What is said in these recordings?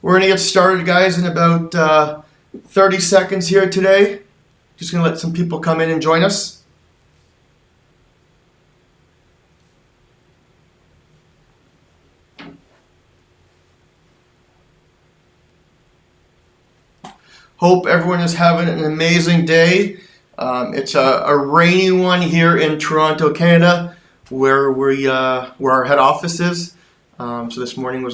We're going to get started, guys, in about 30 seconds here today. Just going to let some people come in and join us. Hope everyone is having an amazing day. It's a rainy one here in Toronto, Canada, where our head office is. So this morning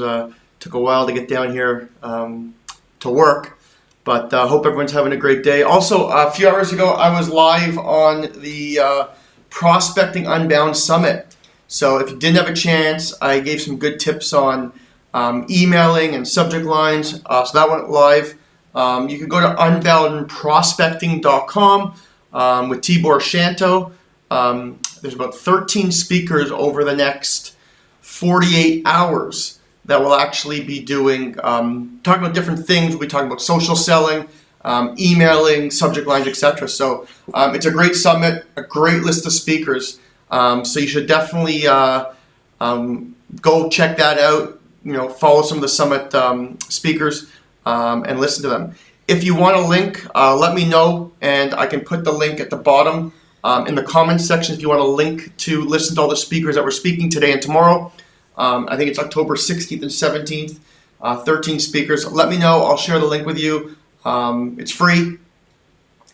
took a while to get down here to work, but hope everyone's having a great day. Also, a few hours ago, I was live on the Prospecting Unbound Summit. So if you didn't have a chance, I gave some good tips on emailing and subject lines. So that went live. You can go to unboundprospecting.com with Tibor Shanto. There's about 13 speakers over the next 48 hours that will actually be doing, talking about different things. We'll be talking about social selling, emailing, subject lines, etc. So it's a great summit, a great list of speakers. So you should definitely go check that out. Follow some of the summit speakers. And listen to them. If you want a link, let me know, and I can put the link at the bottom in the comments section if you want a link to listen to all the speakers that we're speaking today and tomorrow. I think it's October 16th and 17th, 13 speakers. Let me know. I'll share the link with you. It's free.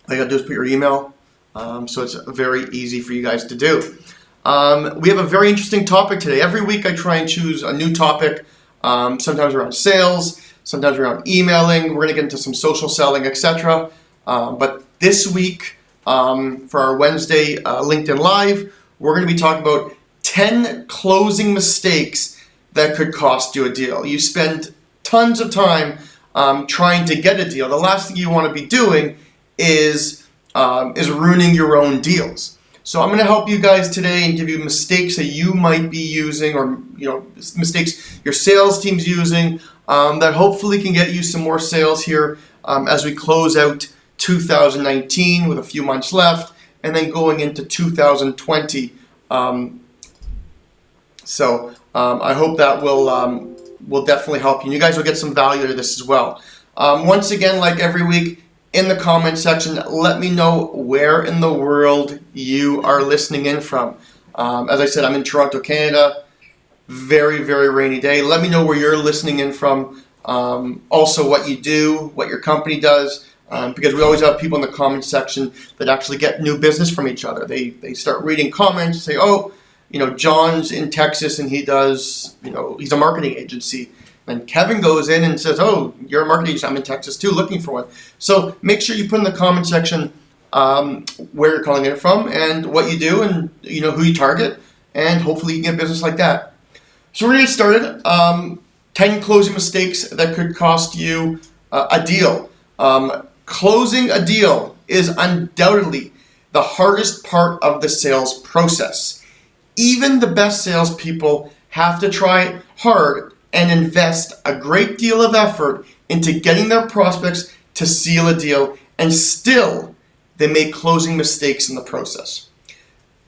All you got to do is put your email, so it's very easy for you guys to do. We have a very interesting topic today. Every week I try and choose a new topic, sometimes around sales, sometimes around emailing. We're going to get into some social selling, etc. But this week, for our Wednesday LinkedIn Live, we're going to be talking about 10 closing mistakes that could cost you a deal. You spend tons of time trying to get a deal. The last thing you want to be doing is ruining your own deals. So I'm going to help you guys today and give you mistakes that you might be using, or mistakes your sales team's using, that hopefully can get you some more sales here as we close out 2019 with a few months left, and then going into 2020. So I hope that will definitely help you. And you guys will get some value out of this as well. Once again, like every week, in the comment section, let me know where in the world you are listening in from. As I said, I'm in Toronto, Canada. Very, very rainy day. Let me know where you're listening in from. Also what you do, what your company does, because we always have people in the comments section that actually get new business from each other. They start reading comments, say, oh, John's in Texas and he does, he's a marketing agency. And Kevin goes in and says, oh, you're a marketing agency, I'm in Texas too, looking for one. So make sure you put in the comment section where you're calling it from and what you do and who you target, and hopefully you can get business like that. So we're going to get started. 10 closing mistakes that could cost you a deal. Closing a deal is undoubtedly the hardest part of the sales process. Even the best salespeople have to try hard and invest a great deal of effort into getting their prospects to seal a deal, and still they make closing mistakes in the process.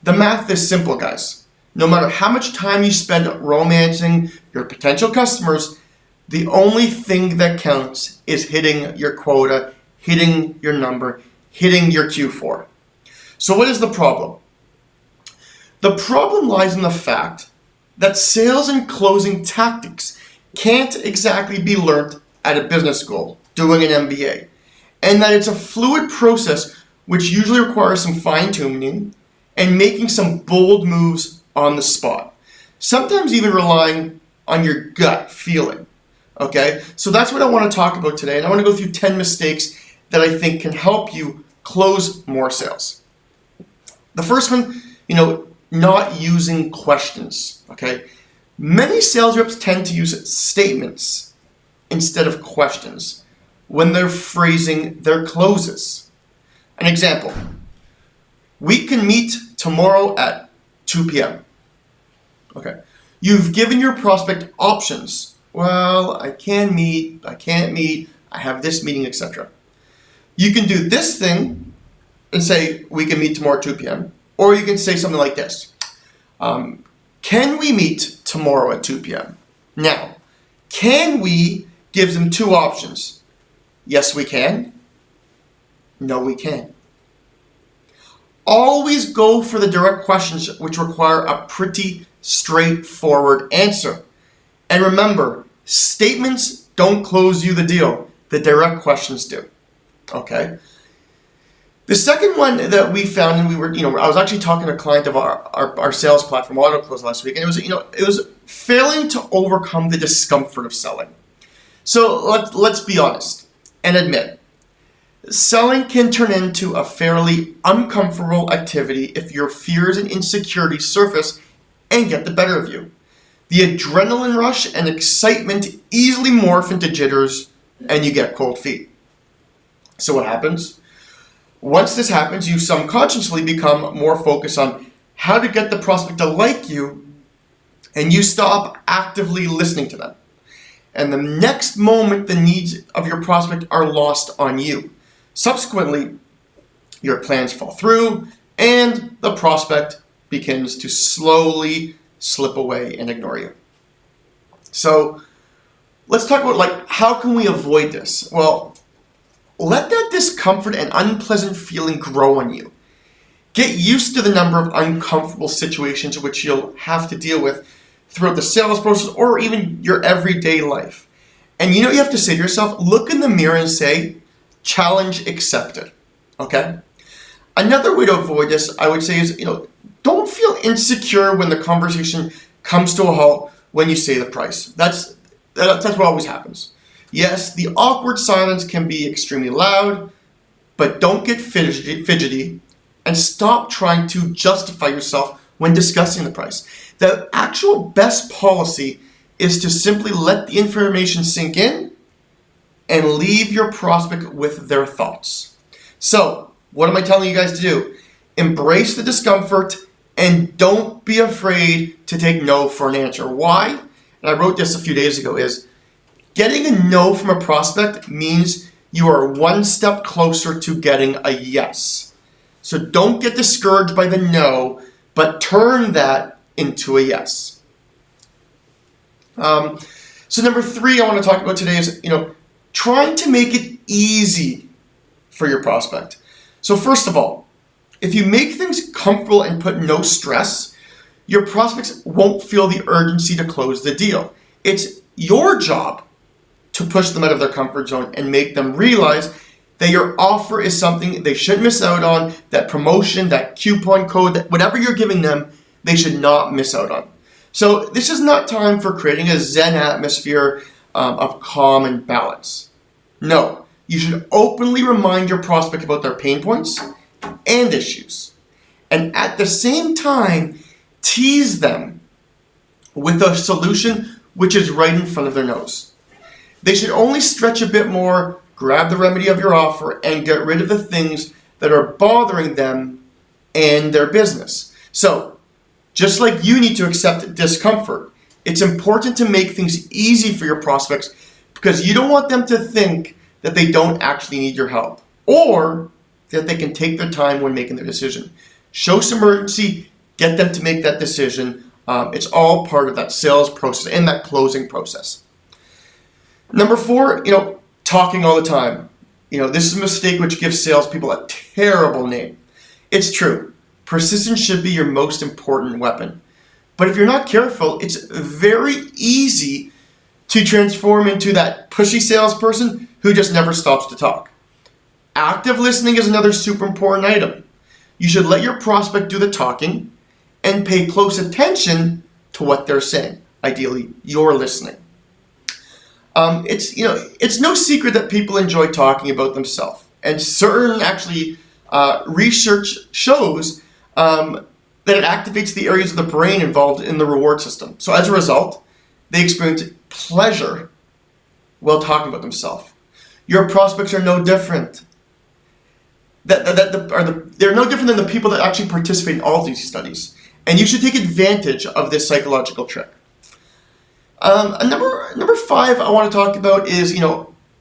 The math is simple, guys. No matter how much time you spend romancing your potential customers, the only thing that counts is hitting your quota, hitting your number, hitting your Q4. So what is the problem? The problem lies in the fact that sales and closing tactics can't exactly be learned at a business school doing an MBA, and that it's a fluid process which usually requires some fine-tuning and making some bold moves on the spot, sometimes even relying on your gut feeling. Okay, so that's what I want to talk about today, and I want to go through 10 mistakes that I think can help you close more sales. The first one, not using questions. Okay, many sales reps tend to use statements instead of questions when they're phrasing their closes. An example: we can meet tomorrow at 2 p.m. Okay. You've given your prospect options. Well, I can meet, I can't meet, I have this meeting, etc. You can do this thing and say, we can meet tomorrow at 2 p.m. Or you can say something like this. Can we meet tomorrow at 2 p.m.? Now, can we gives them two options. Yes, we can. No, we can. Always go for the direct questions which require a pretty straightforward answer. And remember, statements don't close you the deal. The direct questions do. Okay? The second one that we found, and I was actually talking to a client of our sales platform, AutoClose, last week, and it was failing to overcome the discomfort of selling. So let's be honest and admit, selling can turn into a fairly uncomfortable activity if your fears and insecurities surface and get the better of you. The adrenaline rush and excitement easily morph into jitters, and you get cold feet. So what happens? Once this happens, you subconsciously become more focused on how to get the prospect to like you, and you stop actively listening to them. And the next moment, the needs of your prospect are lost on you. Subsequently, your plans fall through, and the prospect begins to slowly slip away and ignore you. So let's talk about how can we avoid this? Well, let that discomfort and unpleasant feeling grow on you. Get used to the number of uncomfortable situations which you'll have to deal with throughout the sales process or even your everyday life. And you have to say to yourself, look in the mirror and say, challenge accepted. Okay? Another way to avoid this, I would say, is, don't feel insecure when the conversation comes to a halt when you say the price. That's what always happens. Yes, the awkward silence can be extremely loud, but don't get fidgety and stop trying to justify yourself when discussing the price. The actual best policy is to simply let the information sink in and leave your prospect with their thoughts. So, what am I telling you guys to do? Embrace the discomfort and don't be afraid to take no for an answer. Why? And I wrote this a few days ago, is getting a no from a prospect means you are one step closer to getting a yes. So don't get discouraged by the no, but turn that into a yes. So number 3 I want to talk about today is, trying to make it easy for your prospect. So first of all, if you make things comfortable and put no stress, your prospects won't feel the urgency to close the deal. It's your job to push them out of their comfort zone and make them realize that your offer is something they shouldn't miss out on, that promotion, that coupon code, that whatever you're giving them, they should not miss out on. So this is not time for creating a Zen atmosphere of calm and balance. No, you should openly remind your prospect about their pain points and issues. And at the same time, tease them with a solution which is right in front of their nose. They should only stretch a bit more, grab the remedy of your offer, and get rid of the things that are bothering them and their business. So, just like you need to accept discomfort, it's important to make things easy for your prospects because you don't want them to think that they don't actually need your help or that they can take their time when making their decision. Show some urgency, get them to make that decision. It's all part of that sales process and that closing process. Number 4, talking all the time. This is a mistake which gives salespeople a terrible name. It's true. Persistence should be your most important weapon. But if you're not careful, it's very easy to transform into that pushy salesperson who just never stops to talk. Active listening is another super important item. You should let your prospect do the talking and pay close attention to what they're saying. Ideally, you're listening. It's no secret that people enjoy talking about themselves, and certain research shows that it activates the areas of the brain involved in the reward system. So as a result, they experience pleasure while talking about themselves. Your prospects are no different. They're no different than the people that actually participate in all these studies, and you should take advantage of this psychological trick. Number 5 I want to talk about is,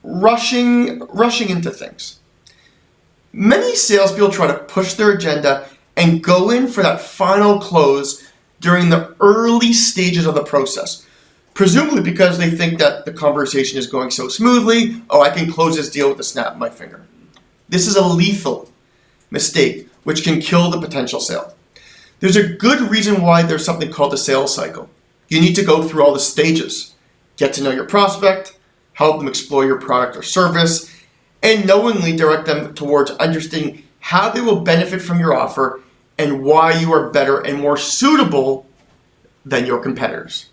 rushing into things. Many salespeople try to push their agenda and go in for that final close during the early stages of the process. presumably because they think that the conversation is going so smoothly. Oh, I can close this deal with a snap of my finger. This is a lethal mistake, which can kill the potential sale. There's a good reason why there's something called the sales cycle. You need to go through all the stages. Get to know your prospect, help them explore your product or service, and knowingly direct them towards understanding how they will benefit from your offer and why you are better and more suitable than your competitors.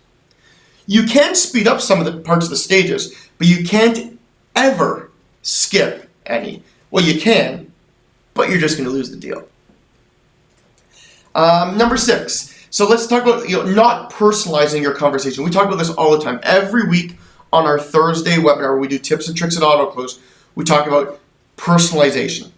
You can speed up some of the parts of the stages, but you can't ever skip any. Well, you can, but you're just going to lose the deal. Number 6. So let's talk about not personalizing your conversation. We talk about this all the time. Every week on our Thursday webinar where we do tips and tricks at AutoClose, we talk about personalization.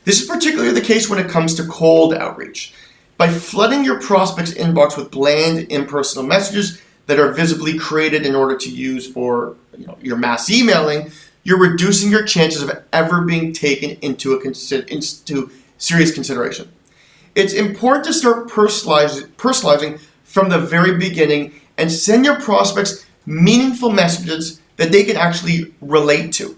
This is particularly the case when it comes to cold outreach. By flooding your prospect's inbox with bland, impersonal messages that are visibly created in order to use for your mass emailing, you're reducing your chances of ever being taken into serious consideration. It's important to start personalizing from the very beginning and send your prospects meaningful messages that they can actually relate to.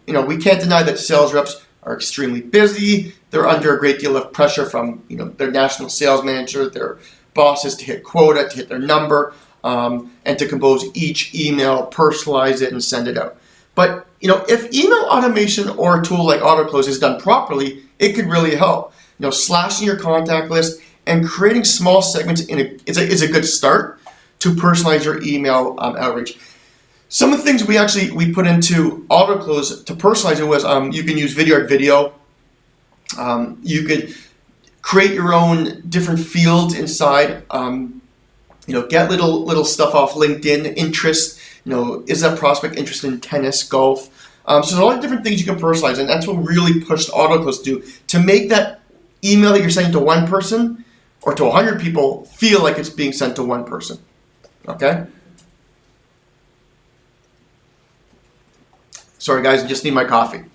We can't deny that sales reps are extremely busy. They're under a great deal of pressure from their national sales manager, their bosses to hit quota, to hit their number, and to compose each email, personalize it, and send it out. But if email automation or a tool like AutoClose is done properly, it could really help. Slashing your contact list and creating small segments is a good start to personalize your email outreach. Some of the things we put into AutoClose to personalize it was you can use video. You could create your own different fields inside. Get little stuff off LinkedIn, interest. Is that prospect interested in tennis, golf? So there's a lot of different things you can personalize, and that's what really pushed AutoClose to do, to make that email that you're sending to one person or to 100 people feel like it's being sent to one person. Okay? Sorry guys, I just need my coffee.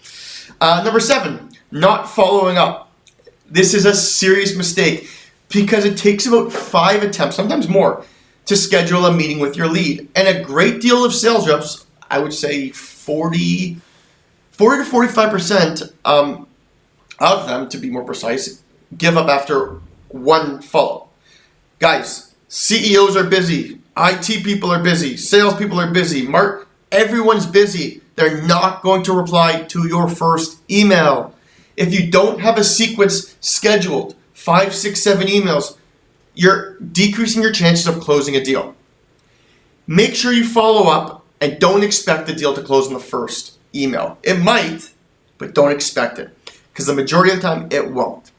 Number 7, not following up. This is a serious mistake because it takes about 5 attempts, sometimes more, to schedule a meeting with your lead. And a great deal of sales reps, I would say 40 to 45% of them, to be more precise, give up after one follow. Guys, CEOs are busy, IT people are busy, sales people are busy, everyone's busy. They're not going to reply to your first email. If you don't have a sequence scheduled, 5, 6, 7 emails, you're decreasing your chances of closing a deal. Make sure you follow up and don't expect the deal to close in the first email. It might, but don't expect it, because the majority of the time it won't.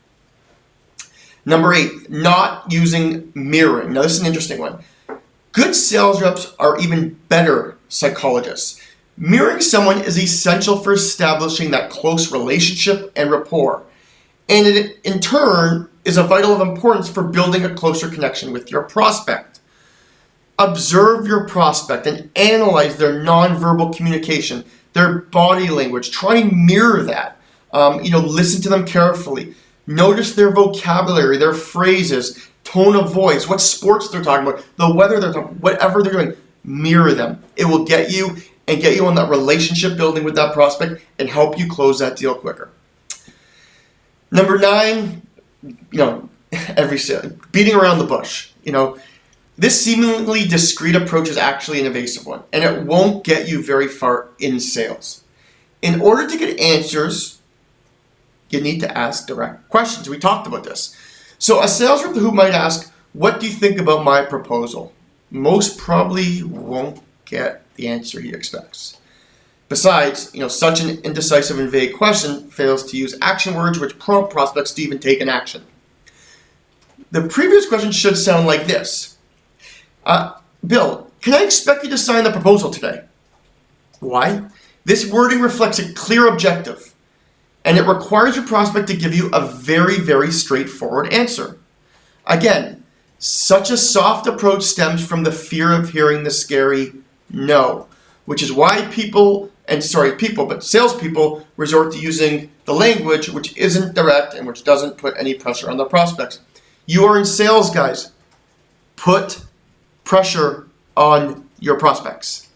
Number 8, not using mirroring. Now this is an interesting one. Good sales reps are even better psychologists. Mirroring someone is essential for establishing that close relationship and rapport. And it, in turn, is of vital importance for building a closer connection with your prospect. Observe your prospect and analyze their nonverbal communication, their body language. Try and mirror that. Listen to them carefully. Notice their vocabulary, their phrases, tone of voice, what sports they're talking about, the weather they're talking about, whatever they're doing. Mirror them. It will get you on that relationship building with that prospect and help you close that deal quicker. Number 9, every sale, beating around the bush. This seemingly discreet approach is actually an evasive one, and it won't get you very far in sales. In order to get answers, you need to ask direct questions. We talked about this. So a sales rep who might ask, "What do you think about my proposal?" most probably won't get the answer he expects. Besides, such an indecisive and vague question fails to use action words which prompt prospects to even take an action. The previous question should sound like this. Bill, can I expect you to sign the proposal today? Why? This wording reflects a clear objective, and it requires your prospect to give you a very, very straightforward answer. Again, such a soft approach stems from the fear of hearing the scary no, which is why salespeople resort to using the language which isn't direct and which doesn't put any pressure on the prospects. You are in sales, guys. Put pressure on your prospects.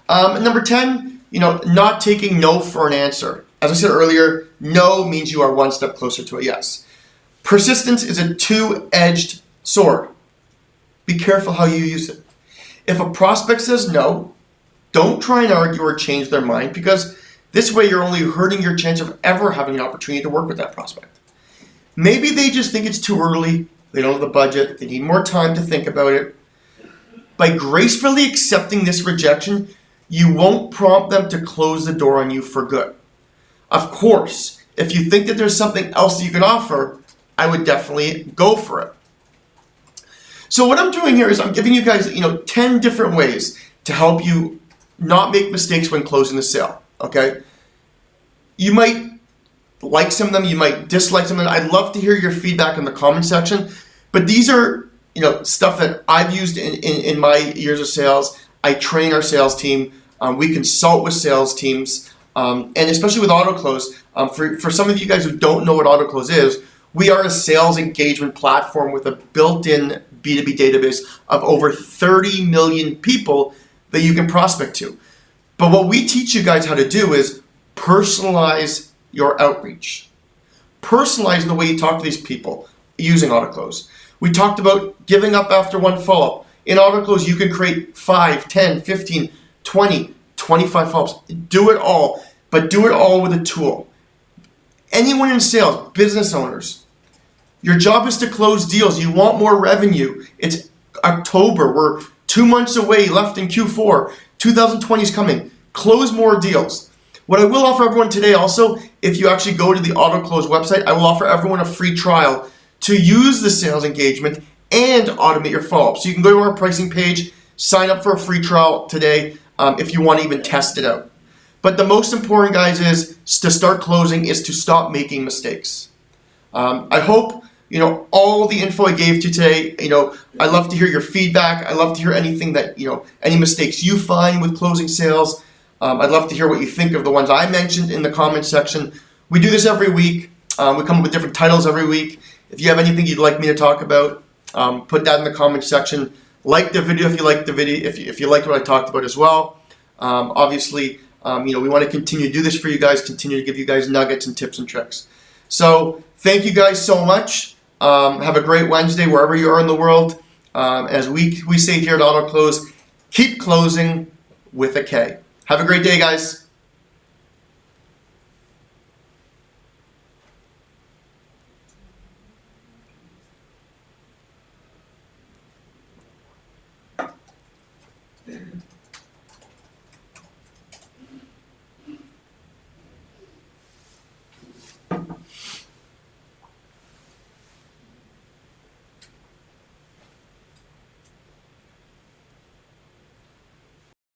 Number 10, not taking no for an answer. As I said earlier, no means you are one step closer to a yes. Persistence is a two-edged sword. Be careful how you use it. If a prospect says no, don't try and argue or change their mind, because this way you're only hurting your chance of ever having an opportunity to work with that prospect. Maybe they just think it's too early, they don't have the budget, they need more time to think about it. By gracefully accepting this rejection, you won't prompt them to close the door on you for good. Of course, if you think that there's something else that you can offer, I would definitely go for it. So what I'm doing here is I'm giving you guys, 10 different ways to help you not make mistakes when closing the sale, okay? You might like some of them, you might dislike some of them. I'd love to hear your feedback in the comment section, but these are, stuff that I've used in my years of sales. I train our sales team. We consult with sales teams, and especially with AutoClose. For some of you guys who don't know what AutoClose is, we are a sales engagement platform with a built-in B2B database of over 30 million people that you can prospect to. But what we teach you guys how to do is personalize your outreach. Personalize the way you talk to these people using AutoClose. We talked about giving up after one follow-up. In AutoClose, you can create 5, 10, 15, 20, 25 follow-ups. Do it all, but do it all with a tool. Anyone in sales, business owners, your job is to close deals. You want more revenue. It's October. We're 2 months away left in Q4. 2020 is coming. Close more deals. What I will offer everyone today also, if you actually go to the AutoClose website, I will offer everyone a free trial to use the sales engagement and automate your follow-up. So you can go to our pricing page, sign up for a free trial today if you want to even test it out. But the most important, guys, is to start closing is to stop making mistakes. I hope, all the info I gave to you today, I love to hear your feedback. I love to hear anything that, any mistakes you find with closing sales. I'd love to hear what you think of the ones I mentioned in the comment section. We do this every week. We come up with different titles every week. If you have anything you'd like me to talk about, put that in the comment section. Like the video if you like the video, if you liked what I talked about as well. Obviously, we want to continue to do this for you guys, continue to give you guys nuggets and tips and tricks. So thank you guys so much. Have a great Wednesday wherever you are in the world. As we say here at AutoClose, keep closing with a K. Have a great day, guys.